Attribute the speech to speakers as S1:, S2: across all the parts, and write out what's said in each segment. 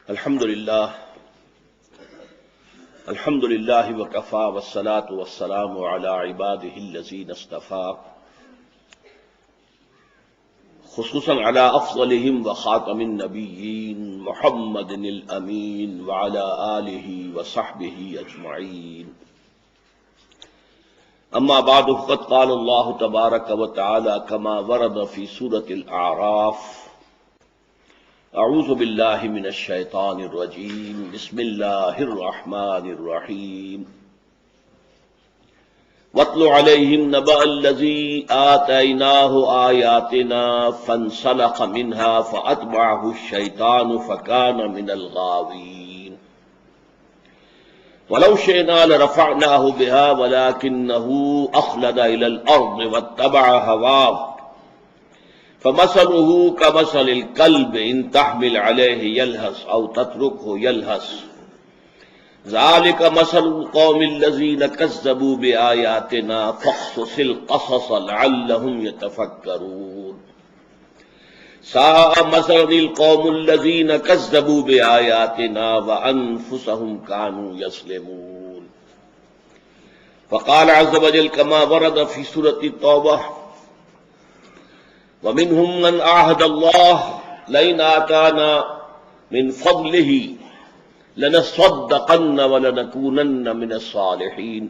S1: الحمد للہ وکفا والصلاة والسلام علی عباده الذین اصطفى خصوصا علی افضلهم وخاتم النبیین محمد الامین وعلی آلہ وصحبہ اجمعین. اما بعد فقد قال اللہ تبارک وتعالی کما ورد فی سورة الاعراف: اعوذ باللہ من الشیطان الرجیم بسم اللہ الرحمن الرحیم. وَاتْلُ عَلَيْهِمْ نَبَأَ الَّذِي آتَيْنَاهُ آيَاتِنَا فَانسَلَخَ مِنْهَا فَأَتْبَعَهُ الشَّيْطَانُ فَكَانَ مِنَ الْغَاوِينَ. وَلَوْ شِئْنَا لَرَفَعْنَاهُ بِهَا وَلَكِنَّهُ أَخْلَدَ إِلَى الْأَرْضِ وَاتَّبَعَ هَوَاهُ فمثله كمثل الكلب إن تحمل عليه يلهث أو تتركه يلهث ذلك مثل القوم الذين كذبوا بآياتنا فاقصص القصص لعلهم يتفكرون. ساء مثل القوم الذين كذبوا بآياتنا وأنفسهم كانوا يظلمون. فقال عز وجل كما ورد في سورة التوبة: وَمِنْهُمْ مَنْ عَاهَدَ اللَّهَ لَئِنْ آتَانَا مِنْ فَضْلِهِ لَنَصَّدَّقَنَّ وَلَنَكُونَنَّ مِنَ الصَّالِحِينَ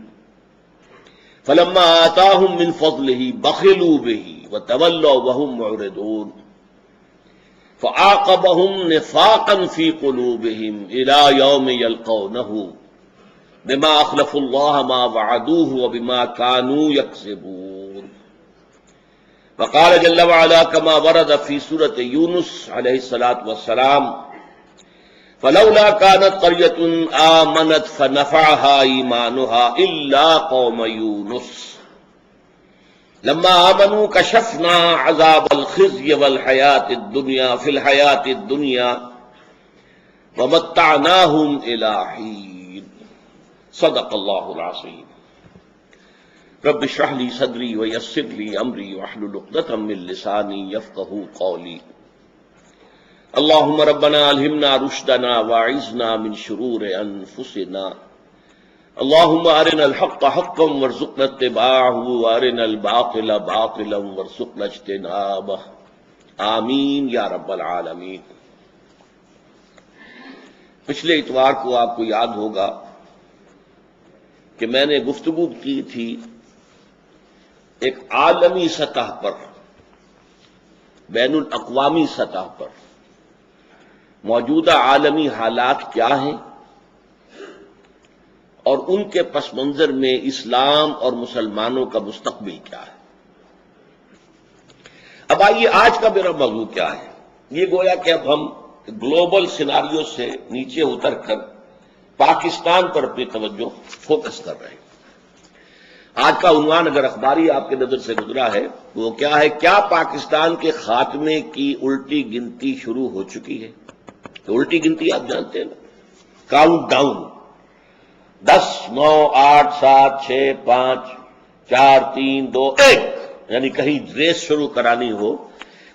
S1: فَلَمَّا آتَاهُمْ مِنْ فَضْلِهِ بَخِلُوا بِهِ وَتَوَلَّوْا وَهُمْ مُعْرِضُونَ فَعَاقَبَهُمْ نِفَاقًا فِي قُلُوبِهِمْ إِلَى يَوْمِ يَلْقَوْنَهُ بِمَا أَخْلَفُوا اللَّهَ مَا وَعَدُوهُ وَبِمَا كَانُوا يَكْذِبُونَ. وقال جل وعلا كما ورد في سورة يونس علیہ الصلاۃ والسلام: فلولا كانت قرية آمنت فنفعها إيمانها إلا قوم يونس لما آمنوا كشفنا عذاب الخزي والحياة الدنيا في الحياة الدنيا ومتعناهم إلى حين. صدق الله العظيم. رب اشرح لي صدري ويسر لي امري واحلل عقدة من لساني يفقهوا قولي. اللهم ربنا الهمنا رشدنا واعذنا من شرور انفسنا. اللهم ارنا الحق حقا وارزقنا اتباعه وارنا الباطل باطلا وارزقنا اجتنابه. آمین یا رب العالمین. پچھلے اتوار کو آپ کو یاد ہوگا کہ میں نے گفتگو کی تھی ایک عالمی سطح پر، بین الاقوامی سطح پر موجودہ عالمی حالات کیا ہیں اور ان کے پس منظر میں اسلام اور مسلمانوں کا مستقبل کیا ہے. اب آئیے آج کا میرا موضوع کیا ہے. یہ گویا کہ اب ہم گلوبل سیناریو سے نیچے اتر کر پاکستان پر اپنی توجہ فوکس کر رہے ہیں. آج کا عنوان اگر اخباری آپ کے نظر سے گزرا ہے وہ کیا ہے: کیا پاکستان کے خاتمے کی الٹی گنتی شروع ہو چکی ہے؟ تو الٹی گنتی آپ جانتے ہیں نا، کاؤنٹ ڈاؤن، 10 9 8 7 6 5 4 3 2 1، یعنی کہیں ریس شروع کرانی ہو،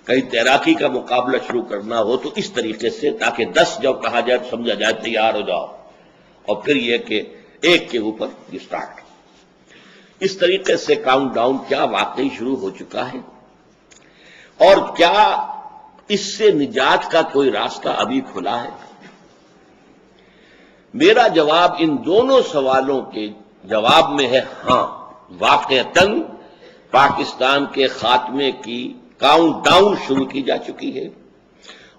S1: کہیں تیراکی کا مقابلہ شروع کرنا ہو تو اس طریقے سے، تاکہ 10 جب کہا جائے تو سمجھا جائے تیار ہو جاؤ، اور پھر یہ کہ 1 کے اوپر یہ سٹارٹ. اس طریقے سے کاؤنٹ ڈاؤن کیا واقعی شروع ہو چکا ہے، اور کیا اس سے نجات کا کوئی راستہ ابھی کھلا ہے؟ میرا جواب ان دونوں سوالوں کے جواب میں ہے ہاں، واقعتاً پاکستان کے خاتمے کی کاؤنٹ ڈاؤن شروع کی جا چکی ہے،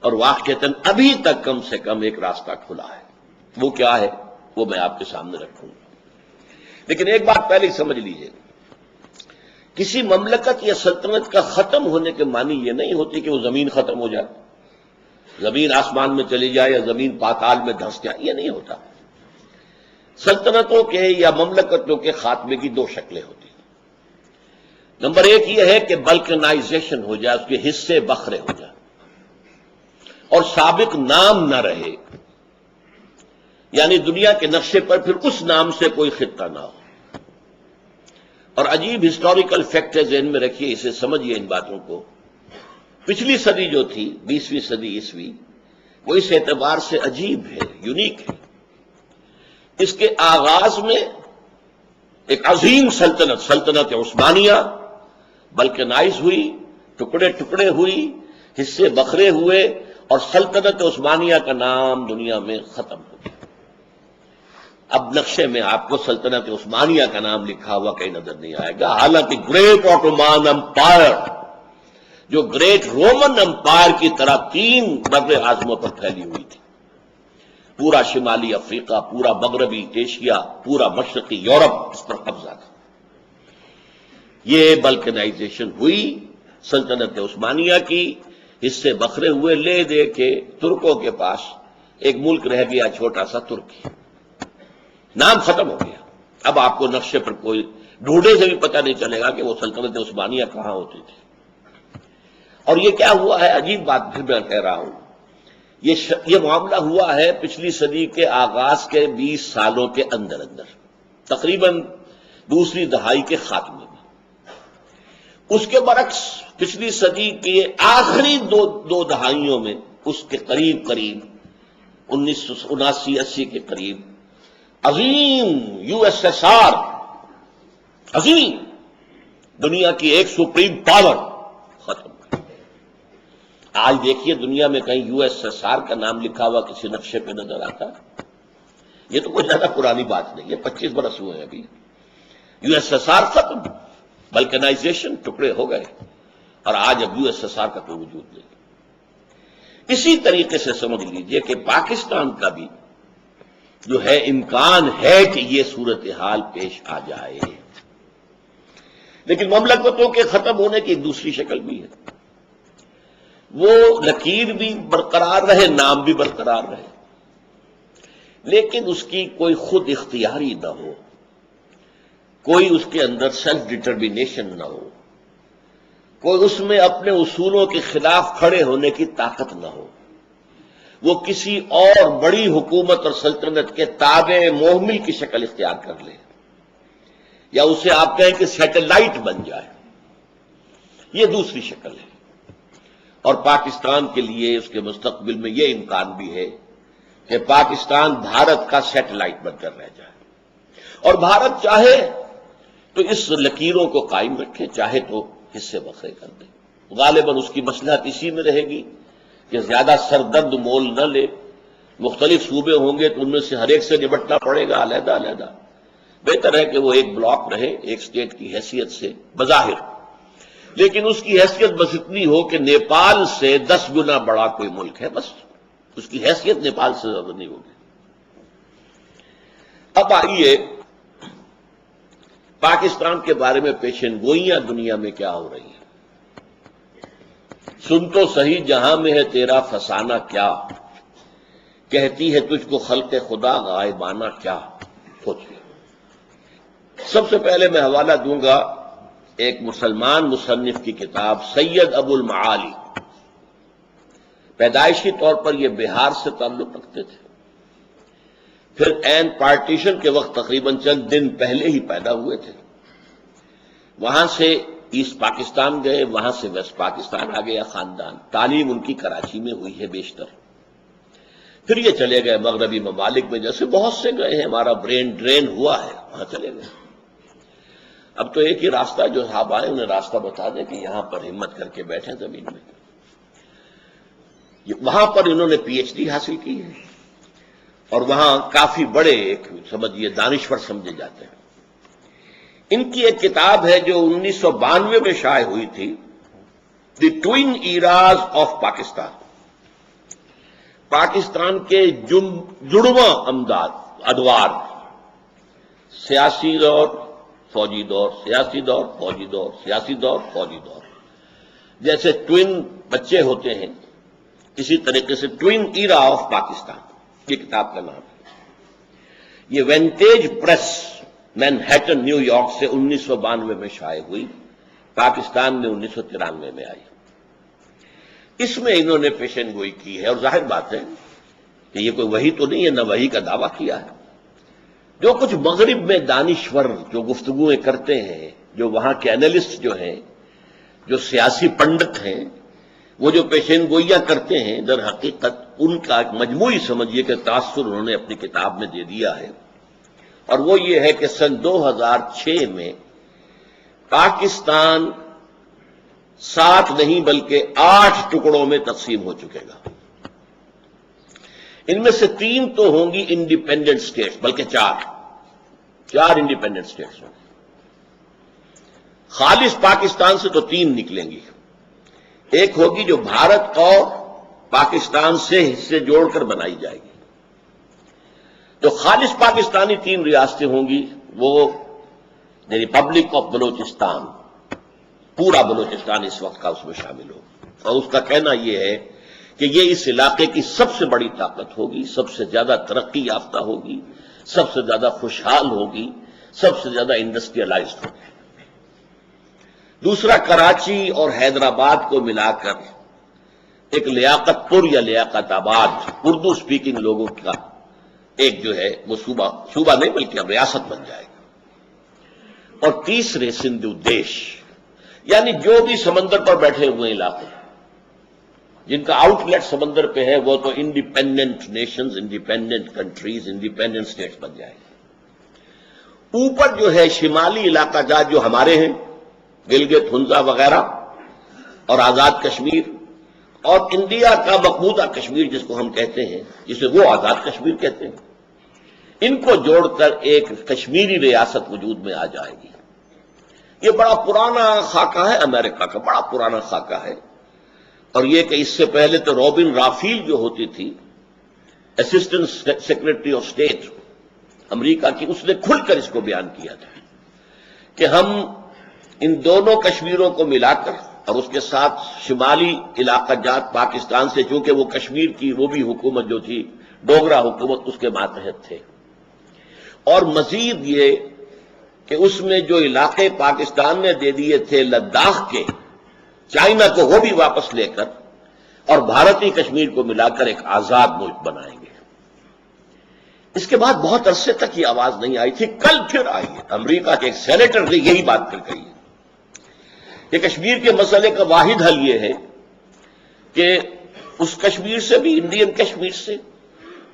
S1: اور واقعتاً ابھی تک کم سے کم ایک راستہ کھلا ہے. وہ کیا ہے وہ میں آپ کے سامنے رکھوں گا. لیکن ایک بات پہلے سمجھ لیجئے، کسی مملکت یا سلطنت کا ختم ہونے کے معنی یہ نہیں ہوتی کہ وہ زمین ختم ہو جائے، زمین آسمان میں چلی جائے یا زمین پاتال میں دھنس جائے، یہ نہیں ہوتا. سلطنتوں کے یا مملکتوں کے خاتمے کی 2 شکلیں ہوتی ہیں. نمبر 1 یہ ہے کہ بلکنائزیشن ہو جائے، اس کے حصے بکھرے ہو جائیں اور سابق نام نہ رہے، یعنی دنیا کے نقشے پر پھر اس نام سے کوئی خطہ نہ ہو. اور عجیب ہسٹوریکل فیکٹ ذہن میں رکھیے، اسے سمجھیے ان باتوں کو. پچھلی صدی جو تھی 20ویں صدی عیسوی، وہ اس اعتبار سے عجیب ہے، یونیک ہے، اس کے آغاز میں ایک عظیم سلطنت عثمانیہ بلکنائز ہوئی، ٹکڑے ٹکڑے ہوئی، حصے بکھرے ہوئے، اور سلطنت عثمانیہ کا نام دنیا میں ختم ہو گیا۔ اب نقشے میں آپ کو سلطنت عثمانیہ کا نام لکھا ہوا کہیں نظر نہیں آئے گا، حالانکہ گریٹ آٹومان امپائر جو گریٹ رومن امپائر کی طرح 3 بر اعظموں پر پھیلی ہوئی تھی، پورا شمالی افریقہ، پورا مغربی ایشیا، پورا مشرقی یورپ اس پر قبضہ تھا۔ یہ بلکنائزیشن ہوئی سلطنت عثمانیہ کی، حصے بکھرے ہوئے، لے دے کے ترکوں کے پاس ایک ملک رہ گیا چھوٹا سا ترکی، نام ختم ہو گیا۔ اب آپ کو نقشے پر کوئی ڈھونڈے سے بھی پتہ نہیں چلے گا کہ وہ سلطنت عثمانیہ کہاں ہوتی تھی۔ اور یہ کیا ہوا ہے، عجیب بات پھر میں کہہ رہا ہوں، یہ معاملہ ہوا ہے پچھلی صدی کے آغاز کے 20 سالوں کے اندر تقریباً دوسری دہائی کے خاتمے میں۔ اس کے برعکس پچھلی صدی کے آخری دو دہائیوں میں، اس کے قریب 1979-80 کے قریب، عظیم USSR، عظیم دنیا کی ایک سپریم پاور ختم ہوئی۔ آج دیکھیے دنیا میں کہیں USSR کا نام لکھا ہوا کسی نقشے پہ نظر آتا ہے؟ یہ تو کوئی زیادہ پرانی بات نہیں ہے، 25 برس ہوئے ہیں ابھی۔ USSR ختم، بلکنائزیشن، ٹکڑے ہو گئے، اور آج اب USSR کا کوئی وجود نہیں۔ اسی طریقے سے سمجھ لیجئے کہ پاکستان کا بھی جو ہے امکان ہے کہ یہ صورتحال پیش آ جائے، لیکن مملکتوں کے ختم ہونے کی ایک دوسری شکل بھی ہے، وہ لکیر بھی برقرار رہے، نام بھی برقرار رہے، لیکن اس کی کوئی خود اختیاری نہ ہو، کوئی اس کے اندر سیلف ڈٹرمینیشن نہ ہو، کوئی اس میں اپنے اصولوں کے خلاف کھڑے ہونے کی طاقت نہ ہو، وہ کسی اور بڑی حکومت اور سلطنت کے تابع محمل کی شکل اختیار کر لے، یا اسے آپ کہیں کہ سیٹلائٹ بن جائے، یہ دوسری شکل ہے۔ اور پاکستان کے لیے اس کے مستقبل میں یہ امکان بھی ہے کہ پاکستان بھارت کا سیٹلائٹ بن کر رہ جائے، اور بھارت چاہے تو اس لکیروں کو قائم رکھے، چاہے تو حصے بکھرے کر دے۔ غالباً اس کی مصلحت اسی میں رہے گی کہ زیادہ سردرد مول نہ لے، مختلف صوبے ہوں گے تو ان میں سے ہر ایک سے نمٹنا پڑے گا علیحدہ علیحدہ، بہتر ہے کہ وہ ایک بلاک رہے، ایک اسٹیٹ کی حیثیت سے بظاہر، لیکن اس کی حیثیت بس اتنی ہو کہ نیپال سے 10 گنا بڑا کوئی ملک ہے، بس اس کی حیثیت نیپال سے زیادہ نہیں ہوگی۔ اب آئیے پاکستان کے بارے میں پیشن گوئیاں دنیا میں کیا ہو رہی ہیں۔ سن تو صحیح جہاں میں ہے تیرا فسانہ کیا، کہتی ہے تجھ کو خلق خدا غائبانہ کیا، سوچیے۔ سب سے پہلے میں حوالہ دوں گا ایک مسلمان مصنف کی کتاب، سید ابو المعالی، پیدائشی طور پر یہ بہار سے تعلق رکھتے تھے، پھر عین پارٹیشن کے وقت تقریباً چند دن پہلے ہی پیدا ہوئے تھے، وہاں سے ایسٹ پاکستان گئے، وہاں سے ویسٹ پاکستان آ گیا خاندان، تعلیم ان کی کراچی میں ہوئی ہے بیشتر، پھر یہ چلے گئے مغربی ممالک میں، جیسے بہت سے گئے ہیں، ہمارا برین ڈرین ہوا ہے، وہاں چلے گئے۔ اب تو ایک ہی راستہ، جو صاحب آئے انہیں راستہ بتا دیں کہ یہاں پر ہمت کر کے بیٹھیں زمین میں۔ وہاں پر انہوں نے PhD حاصل کی ہے، اور وہاں کافی بڑے ایک سمجھیے دانشور سمجھے جاتے ہیں۔ ان کی ایک کتاب ہے جو 1992 میں شائع ہوئی تھی، the twin eras of Pakistan, Pakistan کے جڑواں ادوار، سیاسی دور، فوجی دور، سیاسی دور، فوجی دور، سیاسی دور، فوجی دور، جیسے ٹوئن بچے ہوتے ہیں اسی طریقے سے ٹوئن ایرا آف پاکستان یہ کتاب کا نام ہے۔ یہ vantage press Manhattan new York سے 1992 میں شائع ہوئی، پاکستان میں 1993 میں آئی۔ اس میں انہوں نے پیشن گوئی کی ہے، اور ظاہر بات ہے کہ یہ کوئی وحی تو نہیں ہے، نہ وحی کا دعویٰ کیا ہے۔ جو کچھ مغرب میں دانشور جو گفتگویں کرتے ہیں، جو وہاں کے اینالسٹ جو ہیں، جو سیاسی پنڈت ہیں، وہ جو پیشن گوئیاں کرتے ہیں، در حقیقت ان کا ایک مجموعی سمجھیے کہ تاثر انہوں نے اپنی کتاب میں دے دیا ہے، اور وہ یہ ہے کہ سن 2006 میں پاکستان 7 نہیں بلکہ 8 ٹکڑوں میں تقسیم ہو چکے گا۔ ان میں سے 3 تو ہوں گی انڈیپینڈنٹ اسٹیٹس، بلکہ 4 انڈیپینڈنٹ اسٹیٹس ہوں گی۔ خالص پاکستان سے تو 3 نکلیں گی، ایک ہوگی جو بھارت اور پاکستان سے حصے جوڑ کر بنائی جائے گی۔ جو خالص پاکستانی 3 ریاستیں ہوں گی وہ دی ریپبلک آف بلوچستان، پورا بلوچستان اس وقت کا اس میں شامل ہو، اور اس کا کہنا یہ ہے کہ یہ اس علاقے کی سب سے بڑی طاقت ہوگی، سب سے زیادہ ترقی یافتہ ہوگی، سب سے زیادہ خوشحال ہوگی، سب سے زیادہ انڈسٹریلائزڈ ہوگی۔ دوسرا کراچی اور حیدرآباد کو ملا کر ایک لیاقت پور یا لیاقت آباد اردو سپیکنگ لوگوں کا ایک جو ہے وہ صوبہ نہیں بلکہ اب ریاست بن جائے گا۔ اور تیسرے سندھ دیش، یعنی جو بھی سمندر پر بیٹھے ہوئے علاقے جن کا آؤٹ لیٹ سمندر پہ ہے وہ تو independent nations, independent countries, independent states بن جائے گا۔ اوپر جو ہے شمالی علاقہ جات جو ہمارے ہیں، گلگت ہنزا وغیرہ اور آزاد کشمیر، اور انڈیا کا مقبوضہ کشمیر جس کو ہم کہتے ہیں، جسے وہ آزاد کشمیر کہتے ہیں، ان کو جوڑ کر ایک کشمیری ریاست وجود میں آ جائے گی۔ یہ بڑا پرانا خاکہ ہے، امریکہ کا بڑا پرانا خاکہ ہے، اور یہ کہ اس سے پہلے تو روبن رافیل جو ہوتی تھی اسسٹنٹ سیکرٹری آف اسٹیٹ امریکہ کی، اس نے کھل کر اس کو بیان کیا تھا کہ ہم ان دونوں کشمیروں کو ملا کر اور اس کے ساتھ شمالی علاقہ جات پاکستان سے، چونکہ وہ کشمیر کی وہ بھی حکومت جو تھی ڈوگرا حکومت اس کے ماتحت تھے، اور مزید یہ کہ اس میں جو علاقے پاکستان نے دے دیے تھے لداخ کے، چائنا کو وہ بھی واپس لے کر اور بھارتی کشمیر کو ملا کر ایک آزاد ملک بنائیں گے۔ اس کے بعد بہت عرصے تک یہ آواز نہیں آئی تھی، کل پھر آئی ہے۔ امریکہ کے ایک سینیٹر نے یہی بات پھر کہی ہے کہ کشمیر کے مسئلے کا واحد حل یہ ہے کہ اس کشمیر سے بھی، انڈین کشمیر سے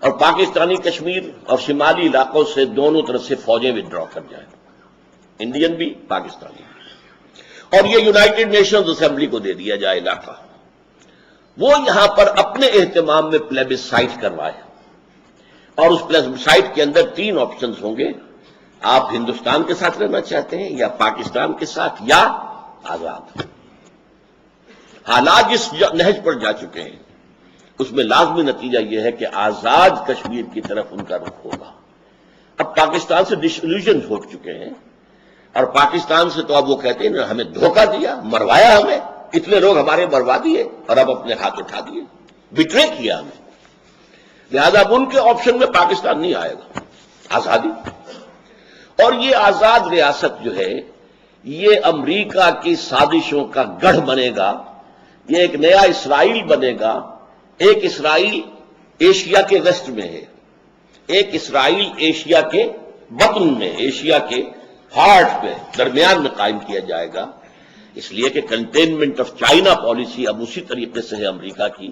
S1: اور پاکستانی کشمیر اور شمالی علاقوں سے، دونوں طرف سے فوجیں وڈرا کر جائیں، انڈین بھی پاکستانی بھی، اور یہ یونائٹڈ نیشنز اسمبلی کو دے دیا جائے علاقہ۔ وہ یہاں پر اپنے اہتمام میں پلیبسائٹ کروائے، اور اس پلیبسائٹ کے اندر 3 آپشنز ہوں گے، آپ ہندوستان کے ساتھ رہنا چاہتے ہیں یا پاکستان کے ساتھ یا آزاد۔ حالات جس نہج پر جا چکے ہیں اس میں لازمی نتیجہ یہ ہے کہ آزاد کشمیر کی طرف ان کا رخ ہوگا۔ اب پاکستان سے ڈسلیوژن ہو چکے ہیں، اور پاکستان سے تو اب وہ کہتے ہیں ہمیں دھوکہ دیا، مروایا ہمیں، اتنے لوگ ہمارے مروا دیے اور اب اپنے ہاتھ اٹھا دیے، بٹرے کیا ہمیں، لہذا اب ان کے آپشن میں پاکستان نہیں آئے گا، آزادی۔ اور یہ آزاد ریاست جو ہے یہ امریکہ کی سازشوں کا گڑھ بنے گا، یہ ایک نیا اسرائیل بنے گا۔ ایک اسرائیل ایشیا کے ویسٹ میں ہے، ایک اسرائیل ایشیا کے بطن میں، ایشیا کے ہارٹ پہ درمیان میں قائم کیا جائے گا، اس لیے کہ کنٹینمنٹ آف چائنا پالیسی اب اسی طریقے سے ہے امریکہ کی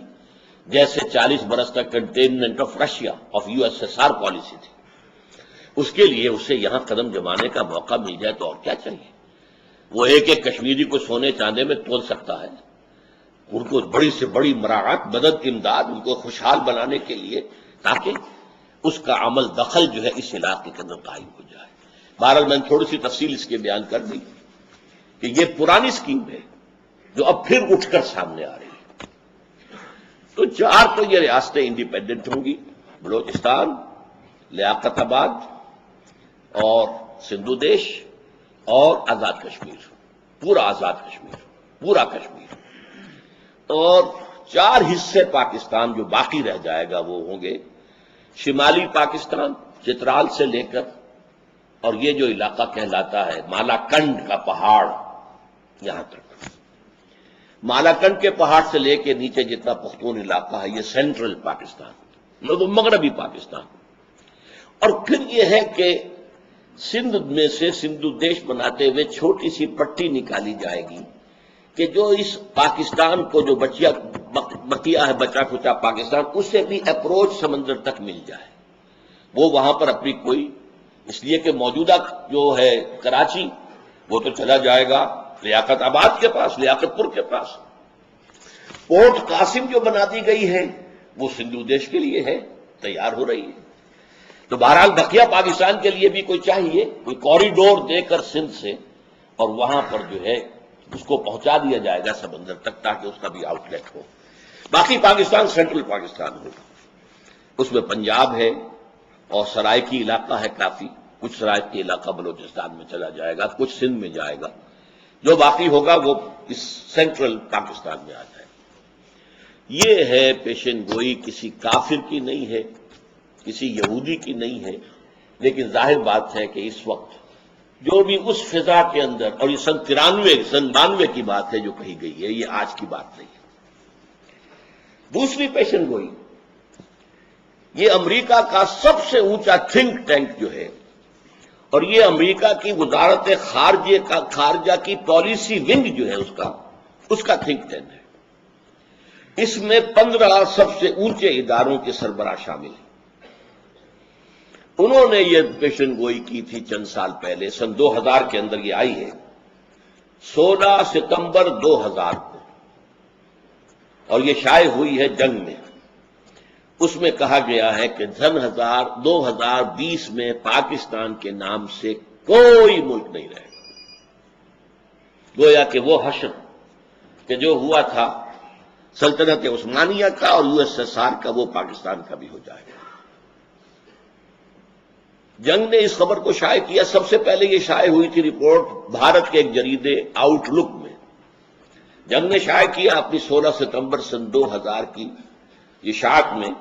S1: جیسے 40 برس تک containment of Russia of USSR policy تھی۔ اس کے لیے اسے یہاں قدم جمانے کا موقع مل جائے تو اور کیا چاہیے۔ وہ ایک ایک کشمیری کو سونے چاندے میں تول سکتا ہے، ان کو بڑی سے بڑی مراعات، مدد، امداد، ان کو خوشحال بنانے کے لیے، تاکہ اس کا عمل دخل جو ہے اس علاقے کے اندر قائم ہو جائے۔ بہرحال میں نے تھوڑی سی تفصیل اس کے بیان کر دی کہ یہ پرانی اسکیم ہے جو اب پھر اٹھ کر سامنے آ رہی ہے۔ تو 4 تو یہ ریاستیں انڈیپینڈنٹ ہوں گی، بلوچستان، لیاقت آباد اور سندھ دیش اور آزاد کشمیر، پورا آزاد کشمیر، پورا کشمیر، اور 4 حصے پاکستان جو باقی رہ جائے گا وہ ہوں گے شمالی پاکستان، چترال سے لے کر اور یہ جو علاقہ کہلاتا ہے مالاکنڈ کا پہاڑ، یہاں تک، مالاکنڈ کے پہاڑ سے لے کے نیچے جتنا پختون علاقہ ہے یہ سینٹرل پاکستان، مغربی پاکستان۔ اور پھر یہ ہے کہ سندھ میں سے سندھ دیش بناتے ہوئے چھوٹی سی پٹی نکالی جائے گی کہ جو اس پاکستان کو جو بقیہ ہے بچا کھچا پاکستان، اسے بھی اپروچ سمندر تک مل جائے، وہ وہاں پر اپنی کوئی، اس لیے کہ موجودہ جو ہے کراچی وہ تو چلا جائے گا لیاقت آباد کے پاس، لیاقت پور کے پاس، پورٹ قاسم جو بنا دی گئی ہے وہ سندھو دیش کے لیے ہے، تیار ہو رہی ہے۔ تو بہرحال بقیہ پاکستان کے لیے بھی کوئی چاہیے، کوئی کوریڈور دے کر سندھ سے، اور وہاں پر جو ہے اس کو پہنچا دیا جائے گا سمندر تک، تاکہ اس کا بھی آؤٹ لیٹ ہو۔ باقی پاکستان سینٹرل پاکستان ہو، اس میں پنجاب ہے اور سرائکی علاقہ ہے کافی، کچھ سرائکی علاقہ بلوچستان میں چلا جائے گا، کچھ سندھ میں جائے گا، جو باقی ہوگا وہ اس سینٹرل پاکستان میں آ جائے گا۔ یہ ہے پیشن گوئی، کسی کافر کی نہیں ہے، کسی یہودی کی نہیں ہے، لیکن ظاہر بات ہے کہ اس وقت جو بھی اس فضا کے اندر، اور یہ سن 92 کی بات ہے جو کہی گئی ہے، یہ آج کی بات نہیں ہے۔ دوسری پیشن گوئی، یہ امریکہ کا سب سے اونچا تھنک ٹینک جو ہے، اور یہ امریکہ کی وزارت خارجہ کی پالیسی ونگ جو ہے اس کا تھنک ٹینک ہے۔ اس میں 15 سب سے اونچے اداروں کے سربراہ شامل ہیں۔ انہوں نے یہ پیشن گوئی کی تھی چند سال پہلے، سن 2000 کے اندر یہ آئی ہے، 16 ستمبر 2000 کو، اور یہ شائع ہوئی ہے جنگ میں۔ اس میں کہا گیا ہے کہ 2020 میں پاکستان کے نام سے کوئی ملک نہیں رہے گا، گویا کہ وہ حشر کہ جو ہوا تھا سلطنت عثمانیہ کا اور USSR کا، وہ پاکستان کا بھی ہو جائے گا۔ جنگ نے اس خبر کو شائع کیا، سب سے پہلے یہ شائع ہوئی تھی رپورٹ بھارت کے ایک جریدے آؤٹ لک میں، جنگ نے شائع کیا اپنی 16 ستمبر سن 2000 کی اشاعت میں،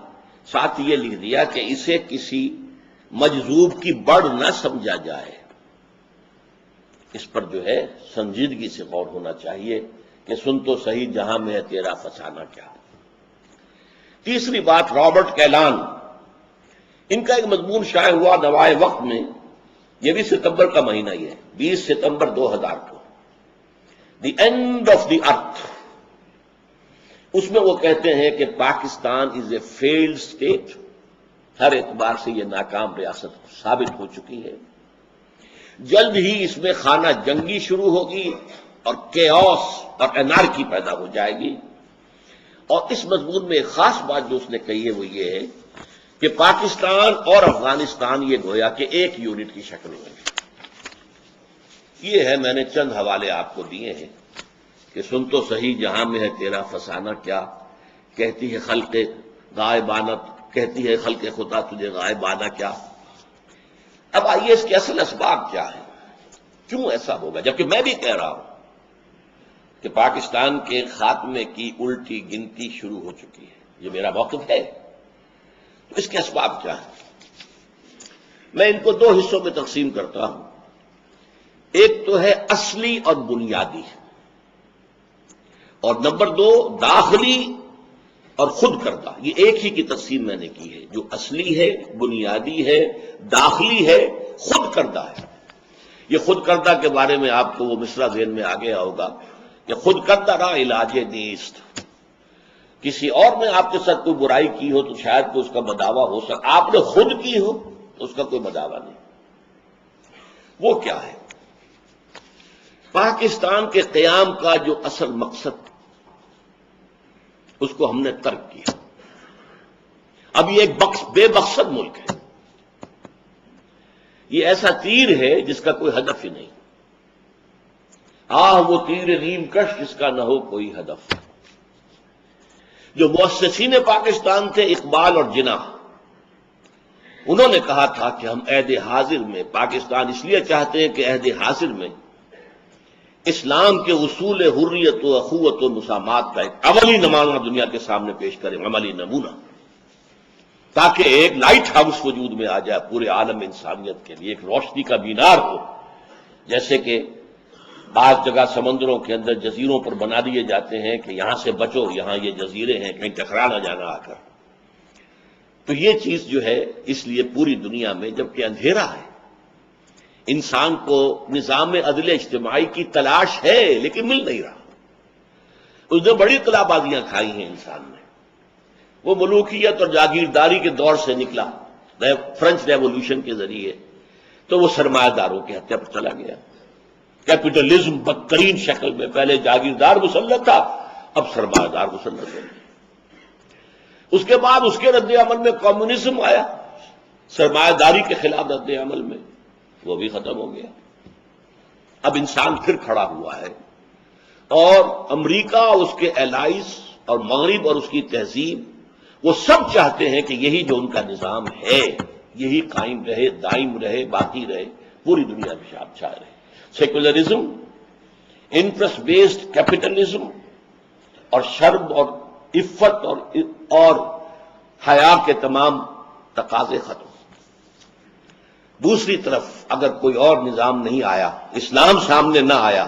S1: ساتھ یہ لکھ دیا کہ اسے کسی مجذوب کی بڑھ نہ سمجھا جائے، اس پر جو ہے سنجیدگی سے غور ہونا چاہیے کہ سن تو صحیح جہاں میں ہے تیرا فسانہ کیا۔ تیسری بات، رابرٹ کیلان، ان کا ایک مضمون شائع ہوا نوائے وقت میں، یہ بھی ستمبر کا مہینہ ہی ہے، 20 ستمبر 2000 کو، دی اینڈ آف دی ارتھ۔ اس میں وہ کہتے ہیں کہ پاکستان از اے فیلڈ اسٹیٹ، ہر اعتبار سے یہ ناکام ریاست ثابت ہو چکی ہے، جلد ہی اس میں خانہ جنگی شروع ہوگی اور کیوس اور انارکی پیدا ہو جائے گی۔ اور اس مضمون میں ایک خاص بات جو اس نے کہی ہے وہ یہ ہے کہ پاکستان اور افغانستان یہ گویا کہ ایک یونٹ کی شکل میں ہے۔ یہ ہے، میں نے چند حوالے آپ کو دیے ہیں کہ سن تو صحیح جہاں میں ہے تیرا فسانہ کیا، کہتی ہے خلق غائبانہ، کہتی ہے خلق خدا تجھے غائبانہ کیا۔ اب آئیے اس کے اصل اسباب کیا ہیں، کیوں ایسا ہوگا، جبکہ میں بھی کہہ رہا ہوں کہ پاکستان کے خاتمے کی الٹی گنتی شروع ہو چکی ہے، یہ میرا موقف ہے۔ تو اس کے اسباب کیا ہیں، میں ان کو 2 حصوں میں تقسیم کرتا ہوں۔ ایک تو ہے اصلی اور بنیادی، اور نمبر 2 داخلی اور خود کردہ۔ یہ ایک ہی کی تقسیم میں نے کی ہے، جو اصلی ہے، بنیادی ہے، داخلی ہے، خود کردہ ہے۔ یہ خود کردہ کے بارے میں آپ کو وہ مصرع ذہن میں آ گیا ہوگا کہ خود کردہ را علاج نیست، کسی اور نے آپ کے ساتھ کوئی برائی کی ہو تو شاید کوئی اس کا بداوا ہو سکتا، آپ نے خود کی ہو تو اس کا کوئی بداوا نہیں۔ وہ کیا ہے؟ پاکستان کے قیام کا جو اصل مقصد اس کو ہم نے ترک کیا۔ اب یہ ایک بے مقصد ملک ہے، یہ ایسا تیر ہے جس کا کوئی ہدف ہی نہیں۔ وہ تیر نیم کش جس کا نہ ہو کوئی ہدف۔ جو مؤسسین پاکستان تھے اقبال اور جناح، انہوں نے کہا تھا کہ ہم عہد حاضر میں پاکستان اس لیے چاہتے ہیں کہ عہد حاضر میں اسلام کے اصول حریت و اخوت و مسامات کا ایک عملی نمونہ دنیا کے سامنے پیش کریں، عملی نمونہ، تاکہ ایک لائٹ ہاؤس وجود میں آ جائے پورے عالم انسانیت کے لیے، ایک روشنی کا مینار ہو، جیسے کہ بعض جگہ سمندروں کے اندر جزیروں پر بنا دیے جاتے ہیں کہ یہاں سے بچو، یہاں یہ جزیرے ہیں، کہیں ٹکرا نہ جانا آ کر۔ تو یہ چیز جو ہے اس لیے پوری دنیا میں، جبکہ اندھیرا ہے، انسان کو نظام عدل اجتماعی کی تلاش ہے لیکن مل نہیں رہا۔ اس نے بڑی قلعہ بازیاں کھائی ہیں انسان نے، وہ ملوکیت اور جاگیرداری کے دور سے نکلا فرینچ ریولوشن کے ذریعے، تو وہ سرمایہ داروں کی ہتیا پر چلا گیا۔ کیپٹلزم بدترین شکل میں، پہلے جاگیردار مسلط تھا، اب سرمایہ دار مسلط ہے۔ اس کے بعد اس کے رد عمل میں کمیونزم آیا، سرمایہ داری کے خلاف رد عمل میں، وہ بھی ختم ہو گیا۔ اب انسان پھر کھڑا ہوا ہے، اور امریکہ، اس کے الائز اور مغرب اور اس کی تہذیب، وہ سب چاہتے ہیں کہ یہی جو ان کا نظام ہے یہی قائم رہے، دائم رہے، باقی رہے، پوری دنیا میں چھائے رہے۔ سیکولرزم، انٹرسٹ بیسڈ کیپٹلزم، اور شرم اور عفت اور حیا کے تمام تقاضے ختم۔ دوسری طرف اگر کوئی اور نظام نہیں آیا، اسلام سامنے نہ آیا،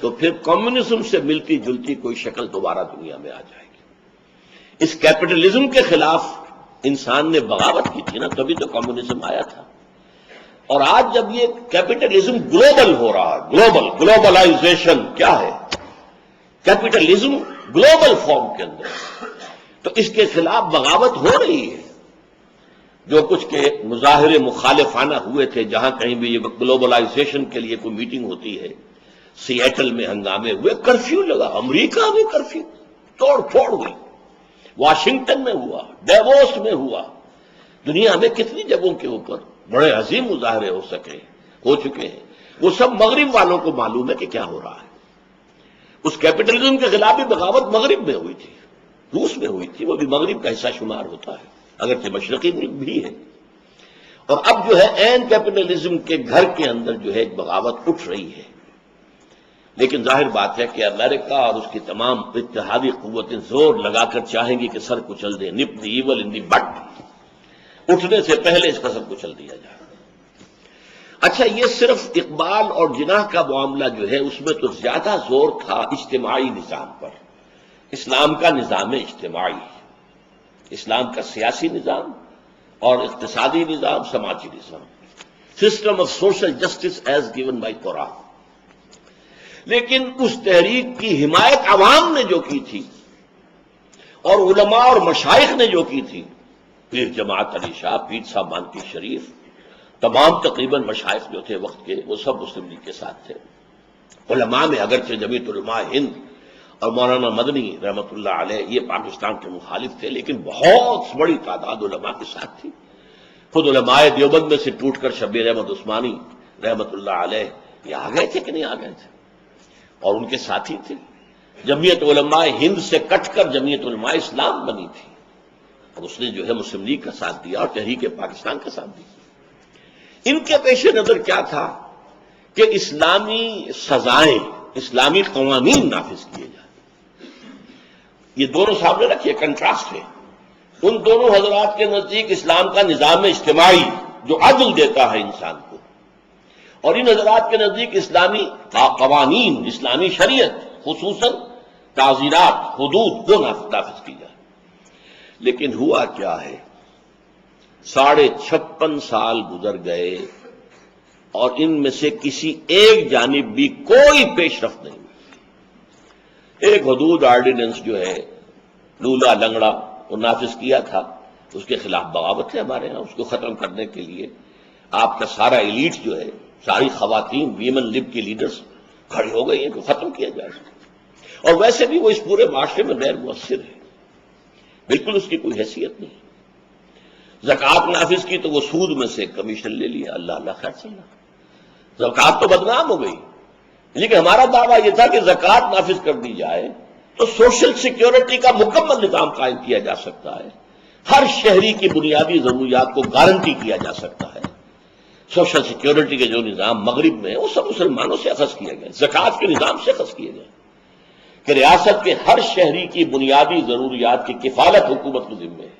S1: تو پھر کمیونزم سے ملتی جلتی کوئی شکل دوبارہ دنیا میں آ جائے گی۔ اس کیپٹلزم کے خلاف انسان نے بغاوت کی تھی نا، تبھی تو کمیونزم آیا تھا۔ اور آج جب یہ کیپٹلزم گلوبل ہو رہا ہے، گلوبلائزیشن کیا ہے؟ کیپٹلزم گلوبل فارم کے اندر، تو اس کے خلاف بغاوت ہو رہی ہے۔ جو کچھ کے مظاہرے مخالفانہ ہوئے تھے، جہاں کہیں بھی یہ گلوبلائزیشن کے لیے کوئی میٹنگ ہوتی ہے، سیئٹل میں ہنگامے ہوئے، کرفیو لگا، امریکہ میں کرفیو، توڑ پھوڑ ہوئی، واشنگٹن میں ہوا، ڈیووس میں ہوا، دنیا میں کتنی جگہوں کے اوپر بڑے عظیم مظاہرے ہو چکے ہیں۔ وہ سب مغرب والوں کو معلوم ہے کہ کیا ہو رہا ہے۔ اس کیپٹلزم کے خلاف بھی بغاوت مغرب میں ہوئی تھی، روس میں ہوئی تھی، وہ بھی مغرب کا حصہ شمار ہوتا ہے، اگرچہ مشرقی ملک بھی ہے۔ اور اب جو ہے این کیپٹلزم کے گھر کے اندر جو ہے ایک بغاوت اٹھ رہی ہے۔ لیکن ظاہر بات ہے کہ امریکہ اور اس کی تمام اتحادی قوتیں زور لگا کر چاہیں گی کہ سر کچل دیں، نپ دی ایول ان دی بٹ، اٹھنے سے پہلے اس کا سر کچل دیا جائے۔ اچھا، یہ صرف اقبال اور جناح کا معاملہ جو ہے اس میں تو زیادہ زور تھا اجتماعی نظام پر۔ اسلام کا نظام اجتماعی، اسلام کا سیاسی نظام اور اقتصادی نظام، سماجی نظام، system of social justice as given by Quran. لیکن اس تحریک کی حمایت عوام نے جو کی تھی، اور علماء اور مشائخ نے جو کی تھی، پیر جماعت علی شاہ، پیر صاحب مانکی شریف، تمام تقریباً مشائخ جو تھے وقت کے، وہ سب مسلم لیگ کے ساتھ تھے۔ علماء میں اگرچہ جمعیت علماء ہند اور مولانا مدنی رحمۃ اللہ علیہ یہ پاکستان کے مخالف تھے، لیکن بہت بڑی تعداد علماء کے ساتھ تھی۔ خود علماء دیوبند میں سے ٹوٹ کر شبیر احمد عثمانی رحمۃ اللہ علیہ یہ آ گئے تھے کہ نہیں آ گئے تھے، اور ان کے ساتھی تھے۔ جمعیت علماء ہند سے کٹ کر جمعیت علماء اسلام بنی تھی، اور اس نے جو ہے مسلم لیگ کا ساتھ دیا اور تحریک پاکستان کا ساتھ دیا۔ ان کے پیش نظر کیا تھا کہ اسلامی سزائیں، اسلامی قوانین نافذ کیے جائیں۔ یہ دونوں سامنے رکھیے، کنٹراسٹ ہے۔ ان دونوں حضرات کے نزدیک اسلام کا نظام اجتماعی جو عدل دیتا ہے انسان کو، اور ان حضرات کے نزدیک اسلامی قوانین، اسلامی شریعت، خصوصاً تعزیرات، حدود، وہ نافذ کی جائے۔ لیکن ہوا کیا ہے، 56.5 سال گزر گئے اور ان میں سے کسی ایک جانب بھی کوئی پیش رفت نہیں ہوئی۔ ایک حدود آرڈیننس جو ہے لولا لنگڑا وہ نافذ کیا تھا، اس کے خلاف بغاوت ہے ہمارے ہاں، اس کو ختم کرنے کے لیے آپ کا سارا ایلیٹ جو ہے، ساری خواتین ویمن لب کی لیڈرز کھڑی ہو گئی ہیں کہ ختم کیا جائے۔ اور ویسے بھی وہ اس پورے معاشرے میں غیر مؤثر ہے، بالکل اس کی کوئی حیثیت نہیں۔ زکوٰۃ نافذ کی تو وہ سود میں سے کمیشن لے لیا، اللہ اللہ خیر صلی اللہ، زکوٰۃ تو بدنام ہو گئی۔ لیکن ہمارا دعویٰ یہ تھا کہ زکوٰۃ نافذ کر دی جائے تو سوشل سیکیورٹی کا مکمل نظام قائم کیا جا سکتا ہے، ہر شہری کی بنیادی ضروریات کو گارنٹی کیا جا سکتا ہے۔ سوشل سیکیورٹی کے جو نظام مغرب میں وہ سب مسلمانوں سے اخذ کیے گئے، زکوٰۃ کے نظام سے اخذ کیے گئے کہ ریاست کے ہر شہری کی بنیادی ضروریات کی کفالت حکومت کے ذمہ ہے۔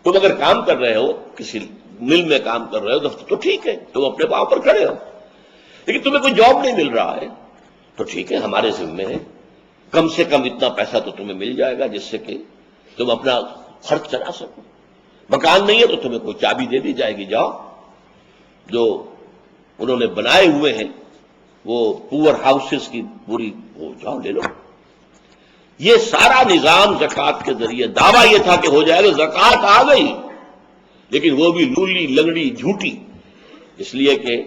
S1: تم اگر کام کر رہے ہو، کسی مل میں کام کر رہے ہو تو ٹھیک ہے، تم اپنے پاؤں پر کھڑے ہو، لیکن تمہیں کوئی جاب نہیں مل رہا ہے تو ٹھیک ہے، ہمارے ذمہ ہے، کم سے کم اتنا پیسہ تو تمہیں مل جائے گا جس سے کہ تم اپنا خرچ چلا سکو۔ مکان نہیں ہے تو تمہیں کوئی چابی دے دی جائے گی، جاؤ، جو انہوں نے بنائے ہوئے ہیں وہ پور ہاؤسز کی پوری وہ جاؤ لے لو۔ یہ سارا نظام زکوٰۃ کے ذریعے، دعویٰ یہ تھا کہ ہو جائے گا، زکوٰۃ آ گئی، لیکن وہ بھی لولی لنگڑی جھوٹی، اس لیے کہ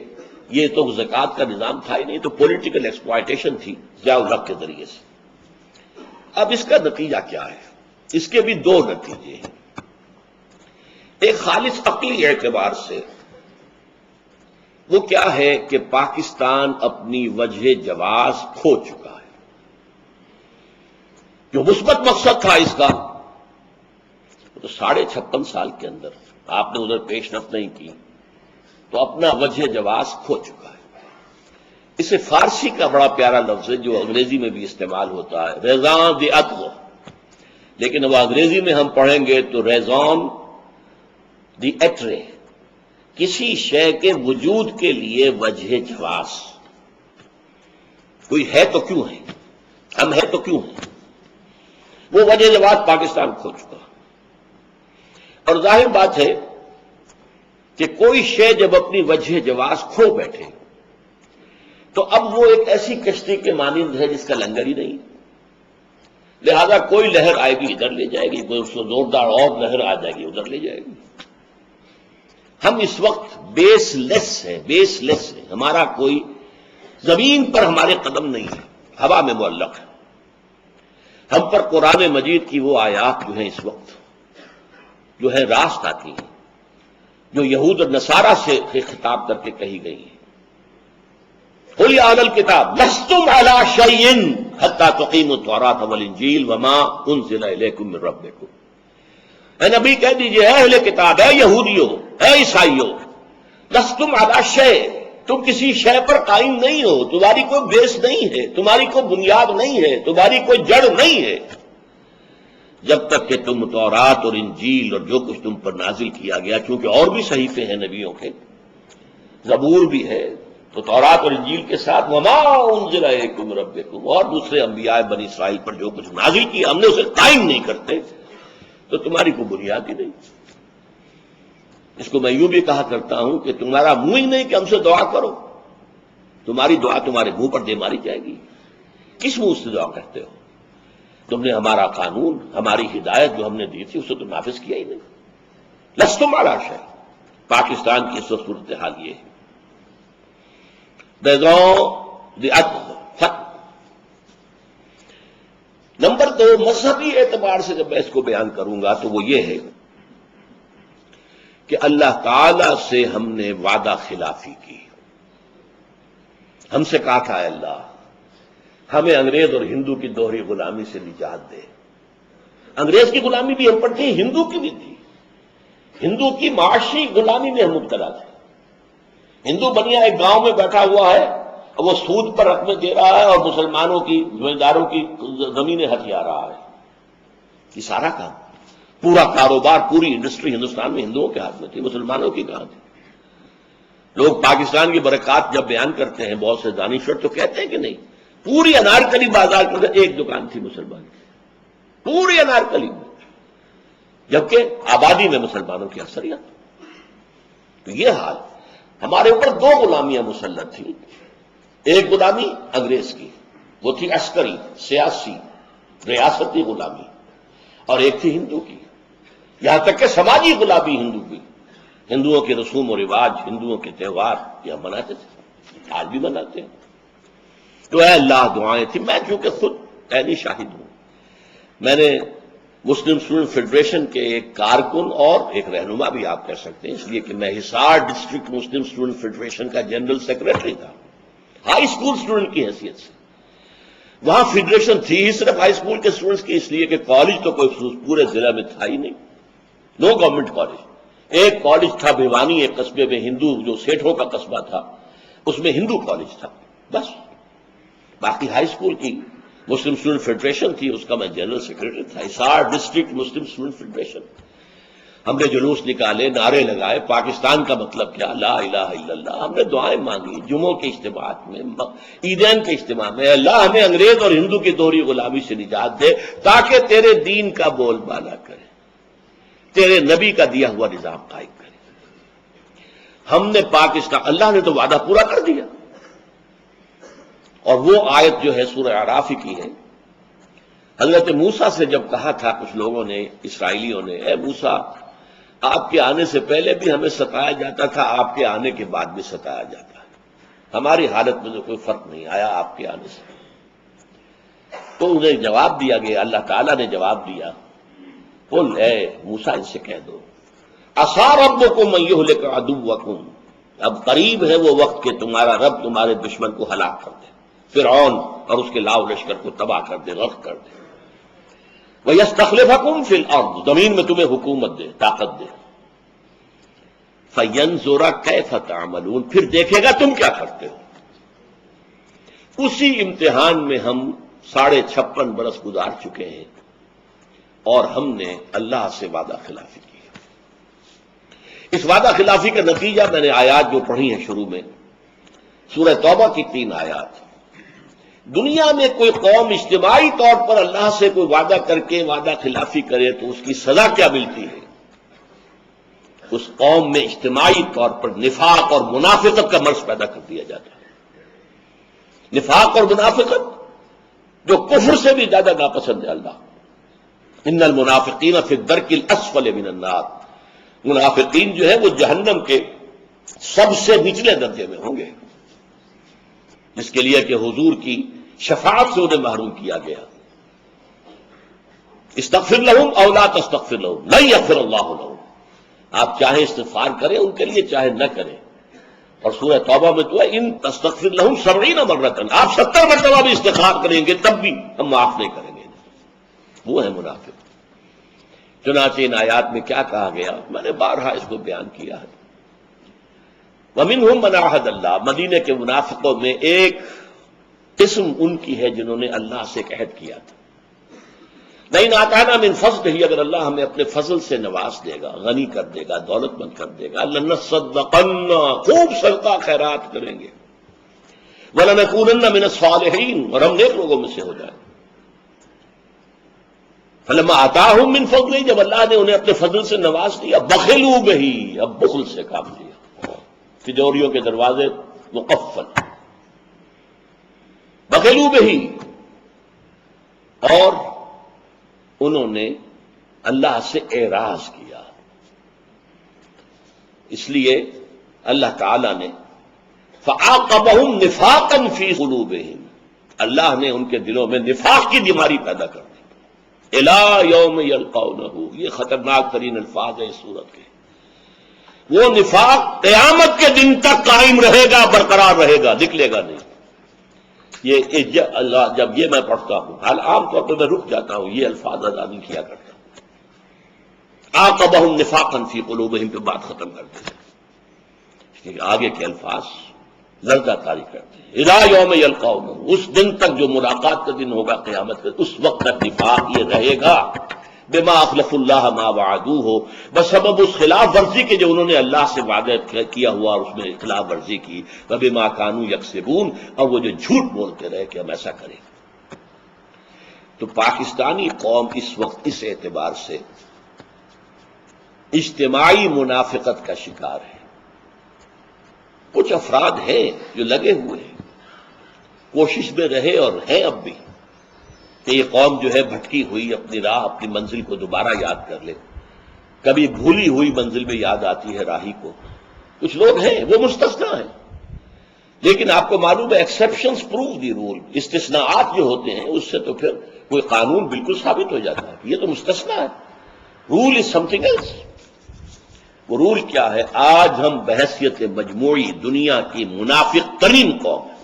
S1: یہ تو زکوٰۃ کا نظام تھا ہی نہیں، تو پولیٹیکل ایکسپلائٹیشن تھی ضیاء الحق کے ذریعے سے۔ اب اس کا نتیجہ کیا ہے؟ اس کے بھی دو نتیجے ہیں۔ ایک خالص عقلی اعتبار سے وہ کیا ہے کہ پاکستان اپنی وجہ جواز کھو چکا ہے۔ جو مثبت مقصد تھا اس کا، تو 56.5 سال کے اندر آپ نے ادھر پیش رفت نہیں کی، تو اپنا وجہ جواز کھو چکا ہے۔ اسے فارسی کا بڑا پیارا لفظ ہے جو انگریزی میں بھی استعمال ہوتا ہے، ریزان دی عطو، لیکن وہ انگریزی میں ہم پڑھیں گے تو ریزان دی ایٹرے، کسی شے کے وجود کے لیے وجہ جواز۔ کوئی ہے تو کیوں ہے، ہم ہے تو کیوں ہیں، وہ وجہ جواز پاکستان کھو چکا۔ اور ظاہر بات ہے کہ کوئی شے جب اپنی وجہ جواز کھو بیٹھے تو اب وہ ایک ایسی کشتی کے مانند ہے جس کا لنگر ہی نہیں، لہذا کوئی لہر آئے گی ادھر لے جائے گی، کوئی اس کو زوردار اور لہر آ جائے گی ادھر لے جائے گی۔ ہم اس وقت بیس لیس ہے، ہمارا کوئی زمین پر ہمارے قدم نہیں ہے، ہوا میں معلق ہے۔ ہم پر قرآن مجید کی وہ آیات جو ہیں اس وقت جو ہے راست آتی ہیں، جو یہود اور نصارہ سے خطاب کر کے کہی گئی ہیں۔ قل یا اہل الکتاب لستم علی شیء حتی تقیموا التوراۃ والانجیل وما انزل الیکم من ربکم۔ اے نبی کہہ دیجئے، اے اہل کتاب، اے یہودیوں، اے عیسائیوں، لستم علی شیء، تم کسی شے پر قائم نہیں ہو، تمہاری کوئی بیس نہیں ہے، تمہاری کوئی بنیاد نہیں ہے، تمہاری کوئی جڑ نہیں ہے، جب تک کہ تم تورات اور انجیل اور جو کچھ تم پر نازل کیا گیا، چونکہ اور بھی صحیفے ہیں نبیوں کے، زبور بھی ہے، تو تورات اور انجیل کے ساتھ وما انزل الیکم من ربکم، اور دوسرے انبیاء بنی اسرائیل پر جو کچھ نازل کیا ہم نے اسے قائم نہیں کرتے، تو تمہاری کوئی بنیاد ہی نہیں۔ اس کو میں یوں بھی کہا کرتا ہوں کہ تمہارا منہ ہی نہیں کہ ہم سے دعا کرو، تمہاری دعا تمہارے منہ پر دے ماری جائے گی۔ کس منہ سے دعا کرتے ہو؟ تم نے ہمارا قانون، ہماری ہدایت جو ہم نے دی تھی اسے تو نافذ کیا ہی نہیں۔ لستم علی شیء، پاکستان کی اس وقت صورتحال یہ ہے۔ نمبر 2، مذہبی اعتبار سے جب میں اس کو بیان کروں گا تو وہ یہ ہے کہ اللہ تعالی سے ہم نے وعدہ خلافی کی۔ ہم سے کہا تھا اے اللہ ہمیں انگریز اور ہندو کی دوہری غلامی سے نجات دے۔ انگریز کی غلامی بھی ہم پر تھی، ہندو کی بھی تھی، ہندو کی معاشی غلامی میں ہم مبتلا تھے۔ ہندو بنیا ایک گاؤں میں بیٹھا ہوا ہے اور وہ سود پر رقمیں دے رہا ہے اور مسلمانوں کی زمینداروں کی زمینیں ہتھیا رہا ہے۔ یہ سارا کام، پورا کاروبار، پوری انڈسٹری ہندوستان میں ہندوؤں کے ہاتھ میں تھی، مسلمانوں کی کہاں تھی؟ لوگ پاکستان کی برکات جب بیان کرتے ہیں بہت سے دانشور تو کہتے ہیں کہ نہیں، پوری انارکلی بازار کے اندر ایک دکان تھی مسلمان کی، پوری انارکلی میں، جبکہ آبادی میں مسلمانوں کی اکثریت۔ تو یہ حال، ہمارے اوپر 2 غلامیاں مسلط تھیں، ایک غلامی انگریز کی، وہ تھی عسکری، سیاسی، ریاستی غلامی، اور ایک تھی ہندو کی، یہاں تک کہ سماجی غلامی ہندو کی۔ ہندوؤں کے رسوم و رواج، ہندوؤں کے تہوار یہ ہم مناتے تھے، آج بھی مناتے ہیں۔ تو اے اللہ دعائیں تھیں۔ میں چونکہ خود عینی شاہد ہوں، میں نے مسلم اسٹوڈنٹ فیڈریشن کے ایک کارکن اور ایک رہنما بھی آپ کہہ سکتے ہیں، اس لیے کہ میں حصار ڈسٹرکٹ مسلم اسٹوڈنٹ فیڈریشن کا جنرل سیکرٹری تھا، ہائی اسکول اسٹوڈنٹ کی حیثیت سے۔ وہاں فیڈریشن تھی ہی صرف ہائی اسکول کے اسٹوڈنٹس کی، اس لیے کہ کالج تو کوئی پورے ضلع میں تھا ہی نہیں، نو گورنمنٹ کالج۔ ایک کالج تھا بھیوانی، ایک قصبے میں ہندو، جو سیٹھوں کا قصبہ تھا، اس میں ہندو کالج تھا بس۔ باقی ہائی اسکول کی مسلم اسٹوڈنٹ فیڈریشن تھی، اس کا میں جنرل سیکرٹری تھا، حصار ڈسٹرکٹ مسلم اسٹوڈنٹ فیڈریشن۔ ہم نے جلوس نکالے، نعرے لگائے، پاکستان کا مطلب کیا، لا الہ الا اللہ۔ ہم نے دعائیں مانگی جمعوں کے اجتماعات میں، عیدین کے اجتماع میں، اللہ ہمیں انگریز اور ہندو کی دوہری غلامی سے نجات دے تاکہ تیرے دین کا بول بالا کرے، تیرے نبی کا دیا ہوا نظام قائم کرے۔ ہم نے پاکستان، اللہ نے تو وعدہ پورا کر دیا، اور وہ آیت جو ہے سورہ اعراف کی ہے، حضرت موسیٰ سے جب کہا تھا کچھ لوگوں نے، اسرائیلیوں نے، اے موسیٰ آپ کے آنے سے پہلے بھی ہمیں ستایا جاتا تھا، آپ کے آنے کے بعد بھی ستایا جاتا ہے، ہماری حالت میں تو کوئی فرق نہیں آیا آپ کے آنے سے۔ تو انہیں جواب دیا گیا، اللہ تعالیٰ نے جواب دیا، قل اے موسیٰ ان سے کہہ دو عسیٰ ربکم ان یہلک عدوکم، اب قریب ہے وہ وقت کہ تمہارا رب تمہارے دشمن کو ہلاک کر دے، فرعون اور اس کے لاؤ لشکر کو تباہ کر دے، غرق کر دے، وَيَسْتَخْلِفَكُمْ فِي الْأَرْضِ، زمین میں تمہیں حکومت دے، طاقت دے، فَيَنْظُرَ كَيْفَ تَعْمَلُونَ، پھر دیکھے گا تم کیا کرتے ہو۔ اسی امتحان میں ہم 56.5 برس گزار چکے ہیں اور ہم نے اللہ سے وعدہ خلافی کی ہے۔ اس وعدہ خلافی کا نتیجہ میں نے آیات جو پڑھی ہیں شروع میں، سورہ توبہ کی 3 آیات۔ دنیا میں کوئی قوم اجتماعی طور پر اللہ سے کوئی وعدہ کر کے وعدہ خلافی کرے تو اس کی سزا کیا ملتی ہے؟ اس قوم میں اجتماعی طور پر نفاق اور منافقت کا مرض پیدا کر دیا جاتا ہے۔ نفاق اور منافقت جو کفر سے بھی زیادہ ناپسند ہے اللہ۔ ان المنافقین فی الدرک الاسفل من النار، منافقین جو ہے وہ جہنم کے سب سے نچلے درجے میں ہوں گے، جس کے لیے کہ حضور کی شفاعت سے انہیں محروم کیا گیا۔ استغفر لہم او لا تستغفر لہم لن یغفر اللہ لہم، آپ چاہے استغفار کریں ان کے لیے چاہے نہ کریں، اور سورہ توبہ میں تو ہے ان تستغفر لہم 70 مرۃ، آپ 70 مرتبہ بھی استغفار کریں گے تب بھی ہم معاف نہیں کریں گے۔ وہ ہے منافق۔ چنانچہ ان آیات میں کیا کہا گیا، میں نے بارہا اس کو بیان کیا ہے، وَمِنْهُمْ مَنْ عَاهَدَ اللَّهَ، مدینے کے منافقوں میں ایک قسم ان کی ہے جنہوں نے اللہ سے ایک عہد کیا تھا، لَئِنْ آتَانَا مِنْ فَضْلِهِ، اگر اللہ ہمیں اپنے فضل سے نواز دے گا، غنی کر دے گا، دولت مند کر دے گا، لَنَصَّدَّقَنَّ، خوب صدقہ خیرات کریں گے، وَلَنَكُونَنَّ مِنَ الصَّالِحِينَ، اور ہم نیک لوگوں میں سے ہو جائیں۔ فَلَمَّا آتَاهُم مِّن فَضْلِهِ، جب اللہ نے انہیں اپنے فضل سے نواز دیا، بخلوا بِهِ، اب بخل سے کام لیا، تجوریوں کے دروازے مقفل، بخلوا بِهِ، اور انہوں نے اللہ سے اعراض کیا۔ اس لیے اللہ تعالی نے فَعَاقَبَهُمْ نِفَاقًا فِي قُلُوبِهِمْ، اللہ نے ان کے دلوں میں نفاق کی بیماری پیدا کر دی۔ اِلَىٰ يَوْمِ يَلْقَوْنَهُ، یہ خطرناک ترین الفاظ ہیں اس صورت کے۔ وہ نفاق قیامت کے دن تک قائم رہے گا، برقرار رہے گا، نکلے گا نہیں۔ جب یہ میں پڑھتا ہوں، حال عام طور پر میں رک جاتا ہوں، یہ الفاظ ادا نہیں کیا کرتا ہوں۔ عَاقَبَهُمْ نِفَاقًا فِي قُلُوبِهِمْ پہ بات ختم کر دیتے ہیں، آگے کے الفاظ لرزہ طاری کرتے ہیں۔ اِلَىٰ يَوْمِ يَلْقَوْنَهُ، اس دن تک جو ملاقات کا دن ہوگا قیامت کا، اس وقت تک نفاق یہ رہے گا، بما اخلف اللہ ما وعدوہ، بسبب اس خلاف ورزی کے جو انہوں نے اللہ سے وعدہ کیا ہوا اور اس میں خلاف ورزی کی، وبما کانوا یکسبون، اور وہ جو جھوٹ بولتے رہے کہ ہم ایسا کریں۔ تو پاکستانی قوم اس وقت اس اعتبار سے اجتماعی منافقت کا شکار ہے۔ کچھ افراد ہیں جو لگے ہوئے ہیں، کوشش میں رہے اور ہیں اب بھی، کہ یہ قوم جو ہے بھٹکی ہوئی اپنی راہ، اپنی منزل کو دوبارہ یاد کر لے۔ کبھی بھولی ہوئی منزل میں یاد آتی ہے راہی کو۔ کچھ لوگ ہیں وہ مستثنا ہیں، لیکن آپ کو معلوم ہے ایکسیپشنز پروو دی رول، استثناءات جو ہوتے ہیں اس سے تو پھر کوئی قانون بالکل ثابت ہو جاتا ہے، یہ تو مستثنا ہے، رول از سم تھنگ ایلس۔ وہ رول کیا ہے؟ آج ہم بحیثیت مجموعی دنیا کی منافق ترین قوم ہے۔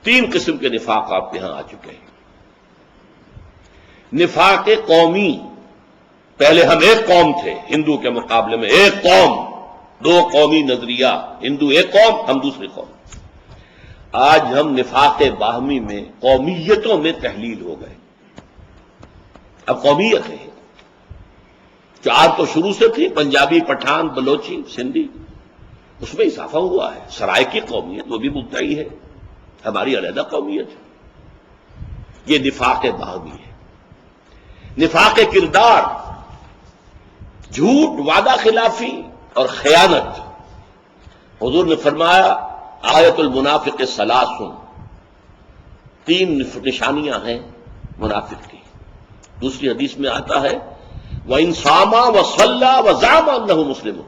S1: 3 قسم کے نفاق آپ کے ہاں آ چکے ہیں۔ نفاق قومی، پہلے ہم ایک قوم تھے، ہندو کے مقابلے میں ایک قوم، 2 قومی نظریہ، ہندو ایک قوم، ہم دوسری قوم۔ آج ہم نفاق باہمی میں قومیتوں میں تحلیل ہو گئے، اب قومیت ہے۔ 4 تو شروع سے تھی، پنجابی، پٹھان، بلوچی، سندھی، اس میں اضافہ ہوا ہے۔ سرائکی قومیت وہ بھی مدعی ہے، ہماری علیحدہ قومیت ہے۔ یہ نفاق باہمی ہے۔ نفاق کردار، جھوٹ، وعدہ خلافی اور خیانت۔ حضور نے فرمایا آیت المنافق ثلاث، 3 نشانیاں ہیں منافق کی۔ دوسری حدیث میں آتا ہے وَإِنْ صَامَ وَصَلَّى وَزَعَمَ أَنَّهُ مُسْلِمٌ،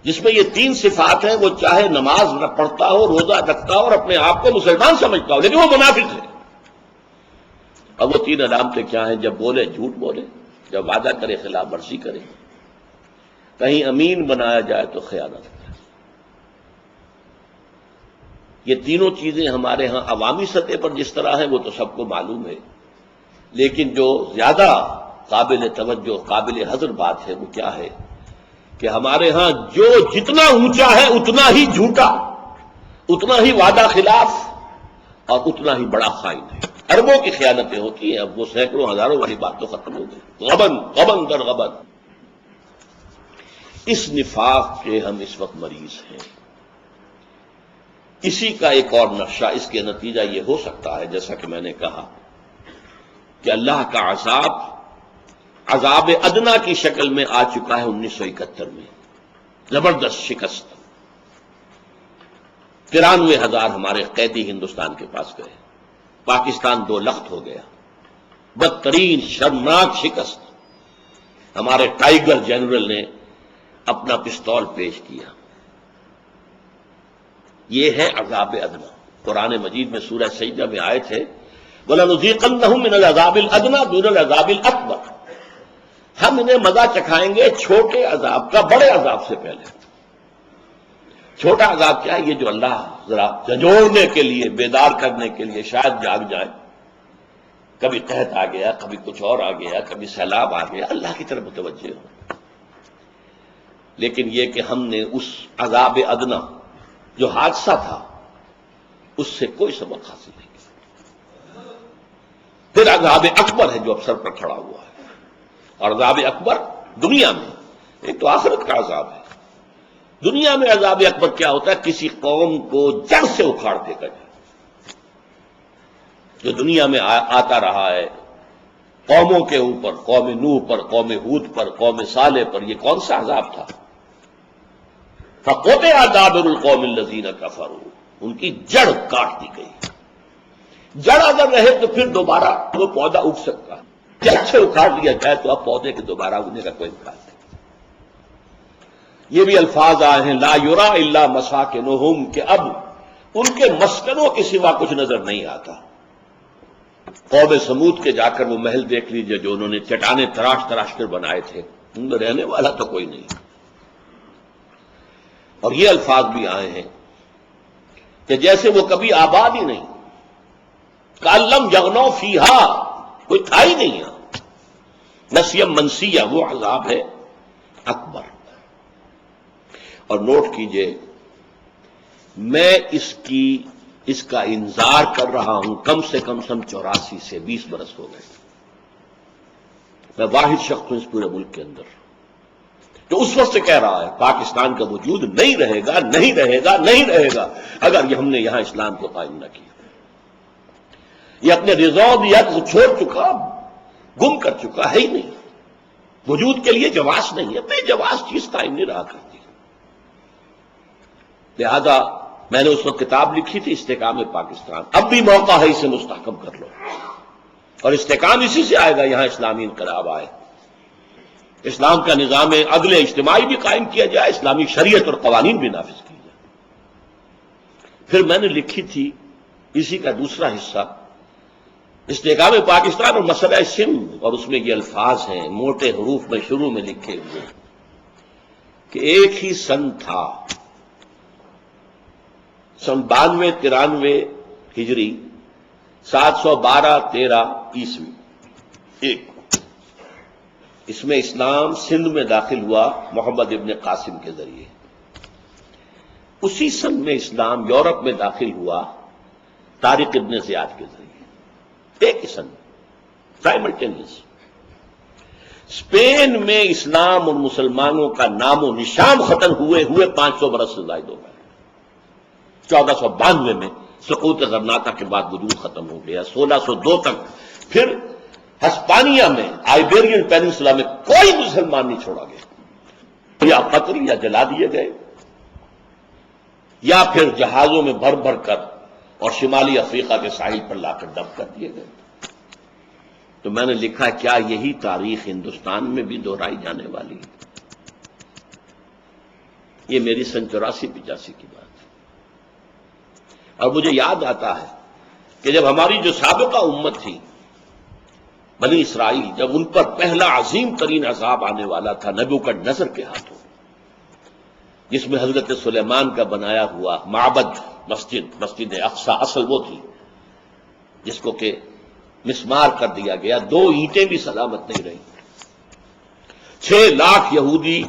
S1: جس میں یہ تین صفات ہیں، وہ چاہے نماز نہ پڑھتا ہو، روزہ رکھتا ہو اور اپنے آپ کو مسلمان سمجھتا ہو، لیکن وہ منافق ہے۔ اب وہ تین علامتیں کیا ہیں؟ جب بولے جھوٹ بولے، جب وعدہ کرے خلاف ورزی کرے، کہیں امین بنایا جائے تو خیانت کرے۔ یہ تینوں چیزیں ہمارے ہاں عوامی سطح پر جس طرح ہیں وہ تو سب کو معلوم ہے، لیکن جو زیادہ قابل توجہ قابل حذر بات ہے وہ کیا ہے کہ ہمارے ہاں جو جتنا اونچا ہے اتنا ہی جھوٹا، اتنا ہی وعدہ خلاف اور اتنا ہی بڑا خائن ہے۔ اربوں کی خیانتیں ہوتی ہیں، اب وہ سینکڑوں ہزاروں والی بات تو ختم ہو گئی، غبن در غبن۔ اس نفاق کے ہم اس وقت مریض ہیں۔ اسی کا ایک اور نقشہ، اس کے نتیجہ یہ ہو سکتا ہے جیسا کہ میں نے کہا کہ اللہ کا عذاب ادنا کی شکل میں آ چکا ہے 1971 میں، زبردست شکست۔ 93,000 ہمارے قیدی ہندوستان کے پاس گئے، پاکستان 2 لخت ہو گیا، بدترین شرمناک شکست۔ ہمارے ٹائیگر جنرل نے اپنا پستول پیش کیا۔ یہ ہے عذاب ادنا۔ قرآن مجید میں سورہ سجدہ میں آئے تھے وَلَنُذِيقَنَّهُم مِّنَ الْعَذَابِ الْأَدْنَىٰ دُونَ الْعَذَابِ الْأَكْبَرِ، ہم انہیں مزہ چکھائیں گے چھوٹے عذاب کا بڑے عذاب سے پہلے۔ چھوٹا عذاب کیا ہے؟ یہ جو اللہ ذرا جھنجھوڑنے کے لیے، بیدار کرنے کے لیے شاید جاگ جائے، کبھی قحط آ گیا، کبھی کچھ اور آ گیا، کبھی سیلاب آ گیا، اللہ کی طرف متوجہ ہو۔ لیکن یہ کہ ہم نے اس عذاب ادنا جو حادثہ تھا اس سے کوئی سبق حاصل نہیں کیا۔ پھر عذاب اکبر ہے جو اب سر پر کھڑا ہوا ہے، اور عذاب اکبر دنیا میں، ایک تو آخرت کا عذاب ہے۔ دنیا میں عذاب اکبر کیا ہوتا ہے؟ کسی قوم کو جڑ سے اکھاڑ دے گا، جو دنیا میں آتا رہا ہے قوموں کے اوپر، قوم نوح پر، قوم ہود پر، قوم صالح پر۔ یہ کون سا عذاب تھا؟ فَقُطِعَ دَابِرُ الْقَوْمِ الَّذِينَ كَفَرُوا، ان کی جڑ کاٹ دی گئی۔ جڑ اگر رہے تو پھر دوبارہ وہ پودا اگ سکتا ہے، جڑ سے اکھاڑ لیا جائے تو اب پودے کے دوبارہ اگنے کا کوئی امکان نہیں۔ یہ بھی الفاظ آئے ہیں لا یرا الا مساکنہم، کہ اب ان کے مسکنوں کے سوا کچھ نظر نہیں آتا۔ قوم سمود کے جا کر وہ محل دیکھ لیجئے جو انہوں نے چٹانیں تراش تراش کر بنائے تھے، ان میں رہنے والا تو کوئی نہیں۔ اور یہ الفاظ بھی آئے ہیں کہ جیسے وہ کبھی آباد ہی نہیں، کأن لم یغنوا فیہا، کوئی تھا ہی نہیں یہاں۔ نسیم منسیہ، وہ عذاب ہے اکبر۔ اور نوٹ کیجئے، میں اس کا انذار کر رہا ہوں کم سے کم 84 سے 20 برس ہو گئے۔ میں واحد شخص ہوں اس پورے ملک کے اندر جو اس وقت سے کہہ رہا ہے پاکستان کا وجود نہیں رہے گا، نہیں رہے گا، نہیں رہے گا اگر ہم نے یہاں اسلام کو قائم نہ کیا۔ یہ اپنے رضاعیت کو چھوڑ چکا، گم کر چکا ہے ہی نہیں، وجود کے لیے جواز نہیں ہے، بے جواز چیز قائم نہیں رہا کرتی۔ لہذا میں نے اس وقت کتاب لکھی تھی استحکام پاکستان، اب بھی موقع ہے اسے مستحکم کر لو، اور استحکام اسی سے آئے گا یہاں اسلامی انقلاب آئے، اسلام کا نظام عدل اجتماعی بھی قائم کیا جائے، اسلامی شریعت اور قوانین بھی نافذ کی جائے۔ پھر میں نے لکھی تھی اسی کا دوسرا حصہ استحکام پاکستان اور مسئلہ سندھ، اور اس میں یہ الفاظ ہیں موٹے حروف میں شروع میں لکھے ہوئے کہ ایک ہی سن تھا، سن 92-93 ہجری، 712-13 عیسوی، ایک اس میں اسلام سندھ میں داخل ہوا محمد ابن قاسم کے ذریعے۔ اسی سن میں اسلام یورپ میں داخل ہوا طارق ابن زیاد کے ذریعے، ایک ہی سن، سائملٹینیس۔ اسپین میں اسلام اور مسلمانوں کا نام و نشان ختم ہوئے 500 برس سے زائد ہو گئے۔ 1492 میں سقوط غرناطہ کے بعد وجود ختم ہو گیا، 1602 تک پھر ہسپانیہ میں آئیبیرین پیننسلا میں کوئی مسلمان نہیں چھوڑا گیا، یا قتل یا جلا دیے گئے، یا پھر جہازوں میں بھر بھر کر اور شمالی افریقہ کے ساحل پر لا کر دب کر دیے گئے۔ تو میں نے لکھا کیا یہی تاریخ ہندوستان میں بھی دہرائی جانے والی ہے؟ یہ میری 84-85 کی بات ہے۔ اور مجھے یاد آتا ہے کہ جب ہماری جو سابقہ امت تھی بنی اسرائیل، جب ان پر پہلا عظیم ترین عذاب آنے والا تھا نبوکدنضر کے ہاتھوں، جس میں حضرت سلیمان کا بنایا ہوا معبد مسجد اقصی اصل وہ تھی جس کو کہ مسمار کر دیا گیا، 2 اینٹیں بھی سلامت نہیں رہی، 6 لاکھ یہودی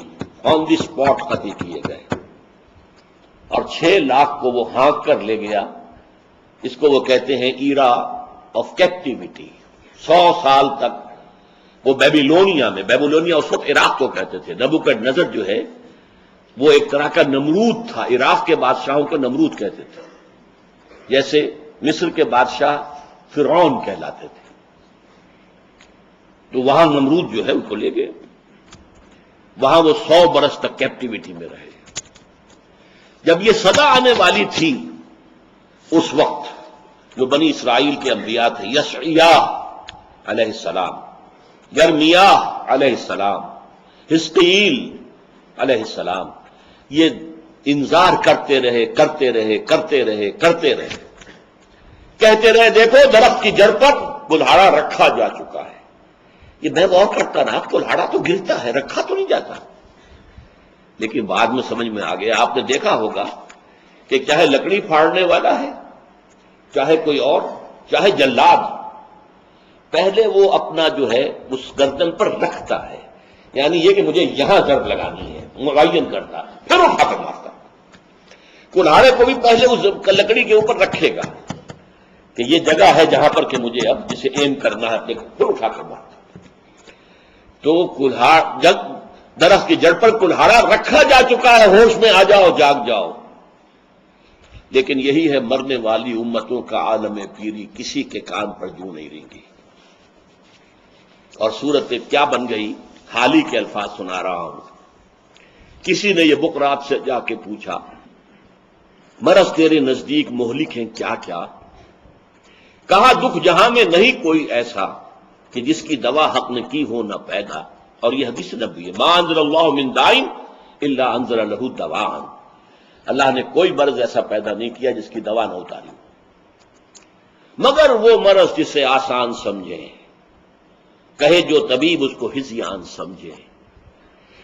S1: آن دی اسپاٹ قتل کیے گئے، اور 6 لاکھ کو وہ ہانک کر لے گیا۔ اس کو وہ کہتے ہیں ایرا آف کیپٹیوٹی، 100 سال تک وہ بیبیلونیا اس وقت عراق کو کہتے تھے۔ نبوکدنضر جو ہے وہ ایک طرح کا نمرود تھا، عراق کے بادشاہوں کو نمرود کہتے تھے، جیسے مصر کے بادشاہ فرعون کہلاتے تھے۔ تو وہاں نمرود جو ہے ان کو لے گئے، وہاں وہ 100 برس تک کیپٹیوٹی میں رہے۔ جب یہ سزا آنے والی تھی اس وقت جو بنی اسرائیل کے انبیاء تھے، یشعیاہ علیہ السلام، یرمیاہ علیہ السلام، حزقیل علیہ السلام، یہ انذار کرتے رہے کہتے رہے دیکھو درخت کی جڑ پر کلہاڑا رکھا جا چکا ہے۔ یہ میں غور کرتا رہا، کلہاڑا تو گرتا ہے، رکھا تو نہیں جاتا۔ لیکن بعد میں سمجھ میں آ گیا، آپ نے دیکھا ہوگا کہ چاہے لکڑی پھاڑنے والا ہے، چاہے کوئی اور، چاہے جلاد، پہلے وہ اپنا جو ہے اس گردن پر رکھتا ہے، یعنی یہ کہ مجھے یہاں ضرب لگانی ہے، معین کرتا، پھر اٹھا کر مارتا۔ کلہاڑے کو بھی پہلے اس لکڑی کے اوپر رکھے گا کہ یہ جگہ ہے جہاں پر کہ مجھے اب جسے ایم کرنا ہے، پھر اٹھا کر مارتا۔ تو جب درخت کی جڑ پر کلہاڑا رکھا جا چکا ہے، ہوش میں آ جاؤ، جاگ جاؤ۔ لیکن یہی ہے مرنے والی امتوں کا عالم پیری، کسی کے کان پر جوں نہیں رینگی۔ اور صورت کیا بن گئی، حال ہی کے الفاظ سنا رہا ہوں۔ کسی نے یہ بقرات سے جا کے پوچھا، مرض تیرے نزدیک مہلک ہیں کیا کیا؟ کہا دکھ جہاں میں نہیں کوئی ایسا کہ جس کی دوا حق نے کی ہو نہ پیدا۔ اور یہ حدیث نبوی ہے، ما انزل اللہ من دائن الا انزل لہ دواء، اللہ نے کوئی مرض ایسا پیدا نہیں کیا جس کی دوا نہ اتاری، مگر وہ مرض جسے آسان سمجھے، کہے جو طبیب اس کو ہذیان سمجھے۔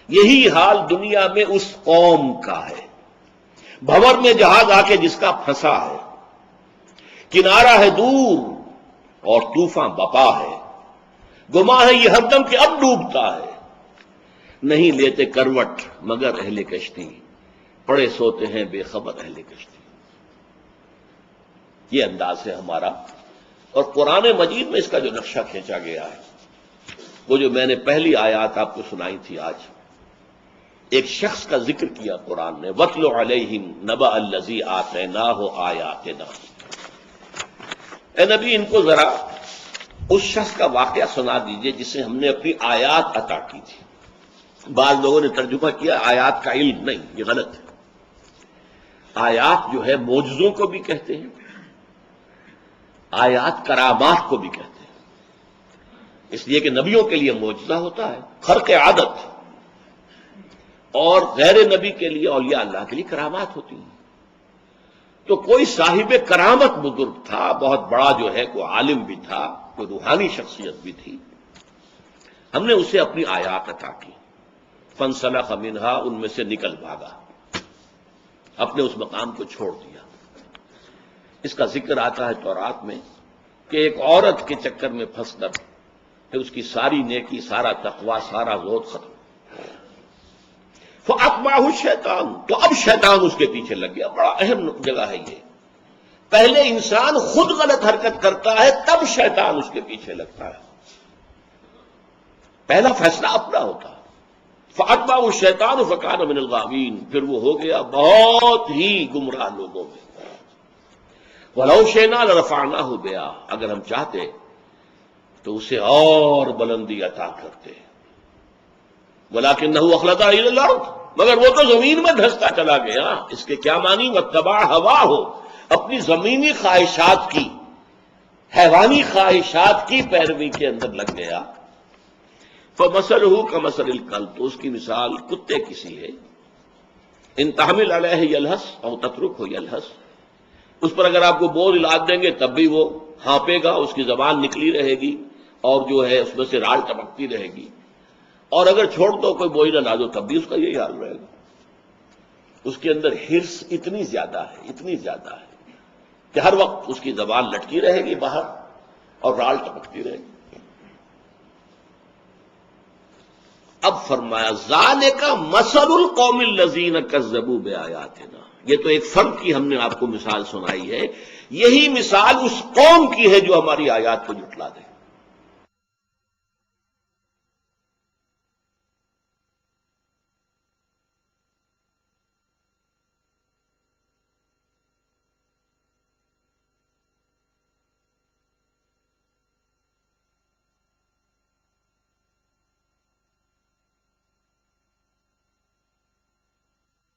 S1: یہی حال دنیا میں اس قوم کا ہے، بھنور میں جہاز آ کے جس کا پھنسا ہے، کنارہ ہے دور اور طوفان بپا ہے، گما ہے یہ ہردم کہ اب ڈوبتا ہے، نہیں لیتے کروٹ مگر اہل کشتی، پڑے سوتے ہیں بے خبر اہل کشتی۔ یہ انداز ہے ہمارا، اور قرآن مجید میں اس کا جو نقشہ کھینچا گیا ہے، وہ جو میں نے پہلی آیات آپ کو سنائی تھی آج، ایک شخص کا ذکر کیا قرآن نے، وَاتْلُ عَلَيْهِمْ نَبَأَ الَّذِي آتَيْنَاهُ آيَاتِنَا۔ اے نبی ان کو ذرا اس شخص کا واقعہ سنا دیجئے جسے ہم نے اپنی آیات عطا کی تھی۔ بعض لوگوں نے ترجمہ کیا آیات کا علم، نہیں، یہ غلط ہے۔ آیات جو ہے معجزوں کو بھی کہتے ہیں، آیات کرامات کو بھی کہتے ہیں، اس لیے کہ نبیوں کے لیے معجزہ ہوتا ہے، خرق عادت، اور غیر نبی کے لیے، اولیاء اللہ کے لیے کرامات ہوتی ہیں۔ تو کوئی صاحب کرامت بزرگ تھا، بہت بڑا جو ہے، کوئی عالم بھی تھا، کوئی روحانی شخصیت بھی تھی، ہم نے اسے اپنی آیات عطا کی، فانسلخ منہا، ان میں سے نکل بھاگا، اپنے اس مقام کو چھوڑ دیا۔ اس کا ذکر آتا ہے تورات میں کہ ایک عورت کے چکر میں پھنس کر پھر اس کی ساری نیکی، سارا تقوی، سارا زہد ختم۔ فَأَتْبَعَهُ الشَّيْطَانُ، تو اب شیطان اس کے پیچھے لگ گیا۔ بڑا اہم جگہ ہے یہ، پہلے انسان خود غلط حرکت کرتا ہے، تب شیطان اس کے پیچھے لگتا ہے، پہلا فیصلہ اپنا ہوتا ہے۔ فَأَتْبَعَهُ الشَّيْطَانُ فَكَانَ مِنَ الْغَاوِينَ، پھر وہ ہو گیا بہت ہی گمراہ لوگوں میں۔ وَلَوْ شِئْنَا لَرَفَعْنَاهُ بِهَا، اگر ہم چاہتے تو اسے اور بلندی عطا کرتے، وَلَكِنَّهُ أَخْلَدَ إِلَى الْأَرْضِ، مگر وہ تو زمین میں دھستا چلا گیا۔ اس کے کیا معنی؟ وَاتَّبَعَ هَوَاهُ، اپنی زمینی خواہشات کی حیوانی خواہشات کی پیروی کے اندر لگ گیا، فمثلہ کمثل الکلب، تو اس کی مثال کتے کی سی ہے، ان تحمل علیہ یلہث او تترکہ یلہث، اس پر اگر آپ کو بوجھ لاد دیں گے تب بھی وہ ہانپے گا، اس کی زبان نکلی رہے گی اور جو ہے اس میں سے راڑ ٹپکتی رہے گی، اور اگر چھوڑ دو کوئی بوجھ نہ ڈالو تب بھی اس کا یہی حال رہے گا۔ اس کے اندر ہرس اتنی زیادہ ہے کہ ہر وقت اس کی زبان لٹکی رہے گی باہر اور راڑ ٹپکتی رہے گی۔ اب فرمایا ذالک مثل القوم الذین کذبوا بآیاتنا، یہ تو ایک فرد کی ہم نے آپ کو مثال سنائی ہے، یہی مثال اس قوم کی ہے جو ہماری آیات کو جھٹلا دے۔